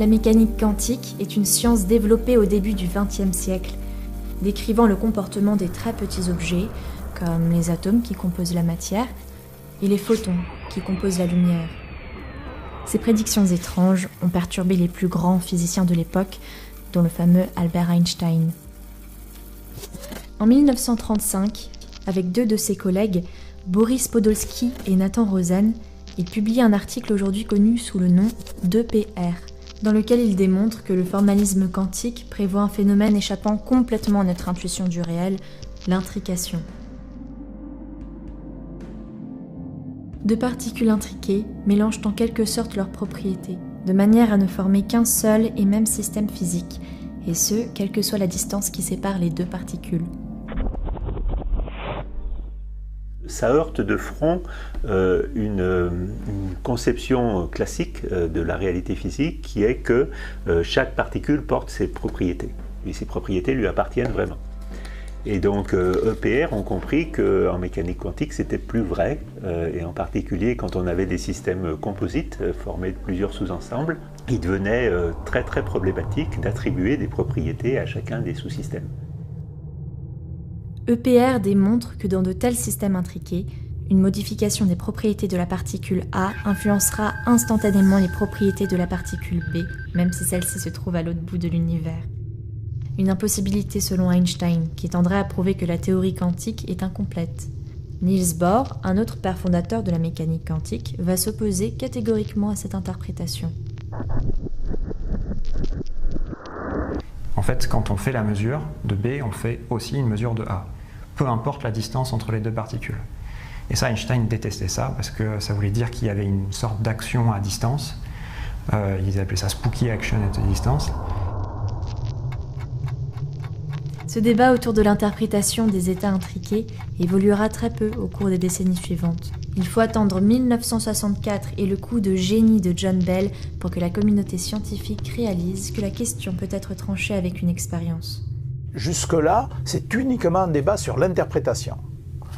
La mécanique quantique est une science développée au début du XXe siècle, décrivant le comportement des très petits objets, comme les atomes qui composent la matière, et les photons qui composent la lumière. Ces prédictions étranges ont perturbé les plus grands physiciens de l'époque, dont le fameux Albert Einstein. En 1935, avec deux de ses collègues, Boris Podolsky et Nathan Rosen, il publie un article aujourd'hui connu sous le nom d'EPR, dans lequel il démontre que le formalisme quantique prévoit un phénomène échappant complètement à notre intuition du réel, l'intrication. Deux particules intriquées mélangent en quelque sorte leurs propriétés, de manière à ne former qu'un seul et même système physique, et ce, quelle que soit la distance qui sépare les deux particules. Ça heurte de front une conception classique de la réalité physique qui est que chaque particule porte ses propriétés, et ces propriétés lui appartiennent vraiment. Et donc EPR ont compris qu'en mécanique quantique c'était plus vrai, et en particulier quand on avait des systèmes composites formés de plusieurs sous-ensembles, il devenait très très problématique d'attribuer des propriétés à chacun des sous-systèmes. EPR démontre que dans de tels systèmes intriqués, une modification des propriétés de la particule A influencera instantanément les propriétés de la particule B, même si celle-ci se trouve à l'autre bout de l'univers. Une impossibilité selon Einstein, qui tendrait à prouver que la théorie quantique est incomplète. Niels Bohr, un autre père fondateur de la mécanique quantique, va s'opposer catégoriquement à cette interprétation. En fait, quand on fait la mesure de B, on fait aussi une mesure de A, peu importe la distance entre les deux particules. Et ça, Einstein détestait ça, parce que ça voulait dire qu'il y avait une sorte d'action à distance. Ils appelaient ça spooky action at a distance. Ce débat autour de l'interprétation des états intriqués évoluera très peu au cours des décennies suivantes. Il faut attendre 1964 et le coup de génie de John Bell pour que la communauté scientifique réalise que la question peut être tranchée avec une expérience. Jusque-là, c'est uniquement un débat sur l'interprétation.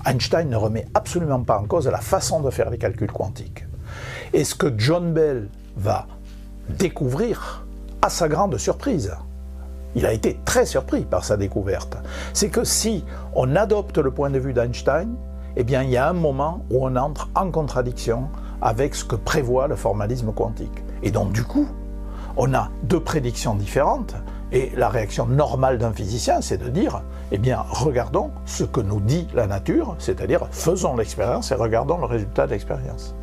Einstein ne remet absolument pas en cause la façon de faire les calculs quantiques. Et ce que John Bell va découvrir, à sa grande surprise, il a été très surpris par sa découverte, c'est que si on adopte le point de vue d'Einstein, eh bien il y a un moment où on entre en contradiction avec ce que prévoit le formalisme quantique. Et donc du coup, on a deux prédictions différentes, et la réaction normale d'un physicien, c'est de dire, eh bien regardons ce que nous dit la nature, c'est-à-dire faisons l'expérience et regardons le résultat de l'expérience.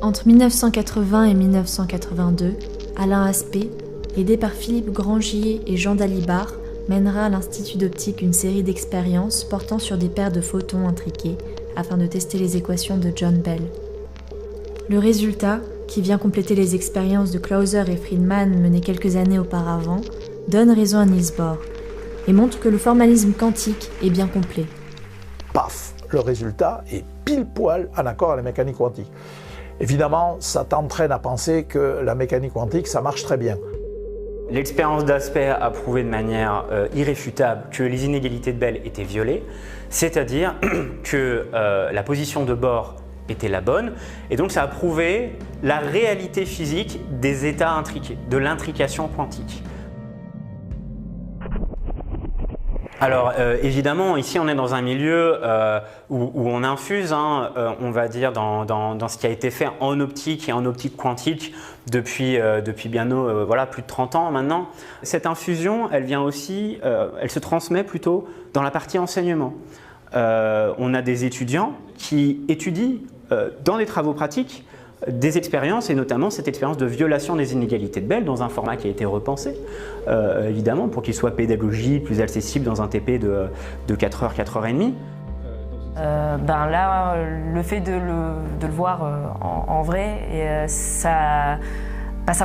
Entre 1980 et 1982, Alain Aspect, aidé par Philippe Grangier et Jean Dalibard, mènera à l'Institut d'optique une série d'expériences portant sur des paires de photons intriqués afin de tester les équations de John Bell. Le résultat, qui vient compléter les expériences de Clauser et Friedman menées quelques années auparavant, donne raison à Niels Bohr et montre que le formalisme quantique est bien complet. Paf, le résultat est pile poil en accord avec la mécanique quantique. Évidemment, ça t'entraîne à penser que la mécanique quantique, ça marche très bien. L'expérience d'Aspect a prouvé de manière irréfutable que les inégalités de Bell étaient violées, c'est-à-dire que la position de Bohr était la bonne, et donc ça a prouvé la réalité physique des états intriqués, de l'intrication quantique. Alors évidemment, ici on est dans un milieu où on infuse, on va dire, dans ce qui a été fait en optique et en optique quantique depuis bientôt voilà, plus de 30 ans maintenant. Cette infusion, elle vient aussi, elle se transmet plutôt dans la partie enseignement. On a des étudiants qui étudient dans des travaux pratiques des expériences, et notamment cette expérience de violation des inégalités de Bell dans un format qui a été repensé, évidemment, pour qu'il soit pédagogique, plus accessible dans un TP de 4h, 4h30. Là, le fait de le voir en vrai, ça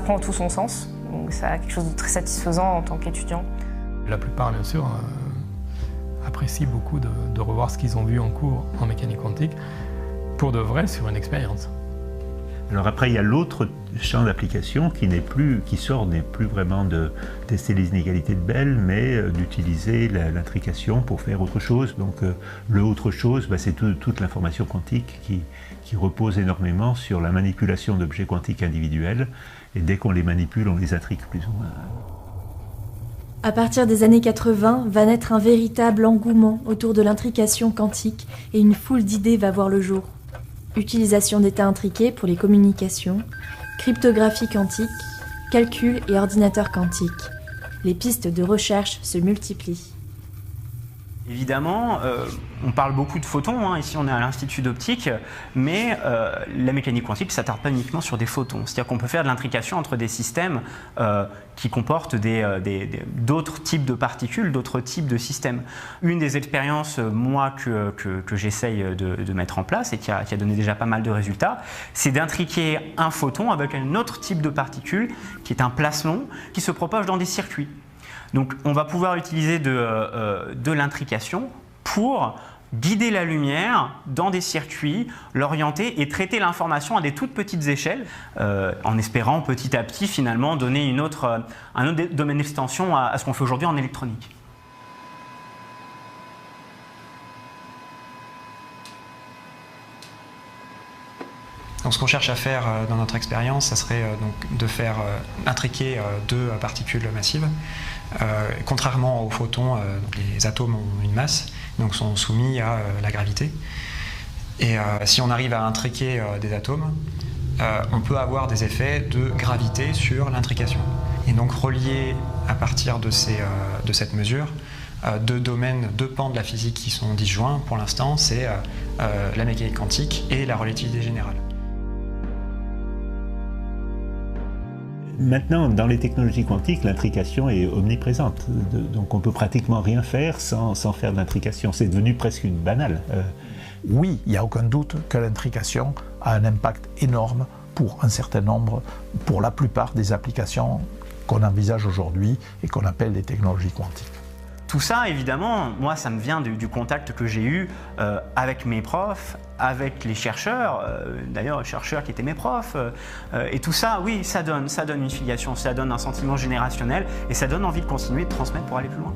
prend tout son sens. Donc ça a quelque chose de très satisfaisant en tant qu'étudiant. La plupart, bien sûr, apprécient beaucoup de revoir ce qu'ils ont vu en cours en mécanique quantique pour de vrai sur une expérience. Alors après, il y a l'autre champ d'application qui n'est plus vraiment de tester les inégalités de Bell, mais d'utiliser l'intrication pour faire autre chose. Donc le autre chose, c'est toute l'information quantique qui repose énormément sur la manipulation d'objets quantiques individuels et dès qu'on les manipule, on les intrigue plus ou moins. À partir des années 80, va naître un véritable engouement autour de l'intrication quantique et une foule d'idées va voir le jour. Utilisation d'états intriqués pour les communications, cryptographie quantique, calcul et ordinateur quantique. Les pistes de recherche se multiplient. Évidemment, on parle beaucoup de photons, hein. Ici on est à l'Institut d'optique, mais la mécanique quantique ne s'attarde pas uniquement sur des photons. C'est-à-dire qu'on peut faire de l'intrication entre des systèmes qui comportent d'autres types de particules, d'autres types de systèmes. Une des expériences, moi, que j'essaye de mettre en place et qui a donné déjà pas mal de résultats, c'est d'intriquer un photon avec un autre type de particule, qui est un plasmon, qui se propage dans des circuits. Donc on va pouvoir utiliser de l'intrication pour guider la lumière dans des circuits, l'orienter et traiter l'information à des toutes petites échelles, en espérant petit à petit finalement donner un autre domaine d'extension à ce qu'on fait aujourd'hui en électronique. Donc ce qu'on cherche à faire dans notre expérience, ça serait donc de faire intriquer deux particules massives. Contrairement aux photons, les atomes ont une masse, donc sont soumis à la gravité. Et si on arrive à intriquer des atomes, on peut avoir des effets de gravité sur l'intrication. Et donc relier à partir de cette mesure deux pans de la physique qui sont disjoints pour l'instant, c'est la mécanique quantique et la relativité générale. Maintenant, dans les technologies quantiques, l'intrication est omniprésente. Donc on ne peut pratiquement rien faire sans faire de l'intrication. C'est devenu presque une banale. Oui, il n'y a aucun doute que l'intrication a un impact énorme pour un certain nombre, pour la plupart des applications qu'on envisage aujourd'hui et qu'on appelle des technologies quantiques. Tout ça, évidemment, moi, ça me vient du contact que j'ai eu avec mes profs, avec les chercheurs, d'ailleurs, les chercheurs qui étaient mes profs. Et tout ça, oui, ça donne une filiation, ça donne un sentiment générationnel et ça donne envie de continuer de transmettre pour aller plus loin.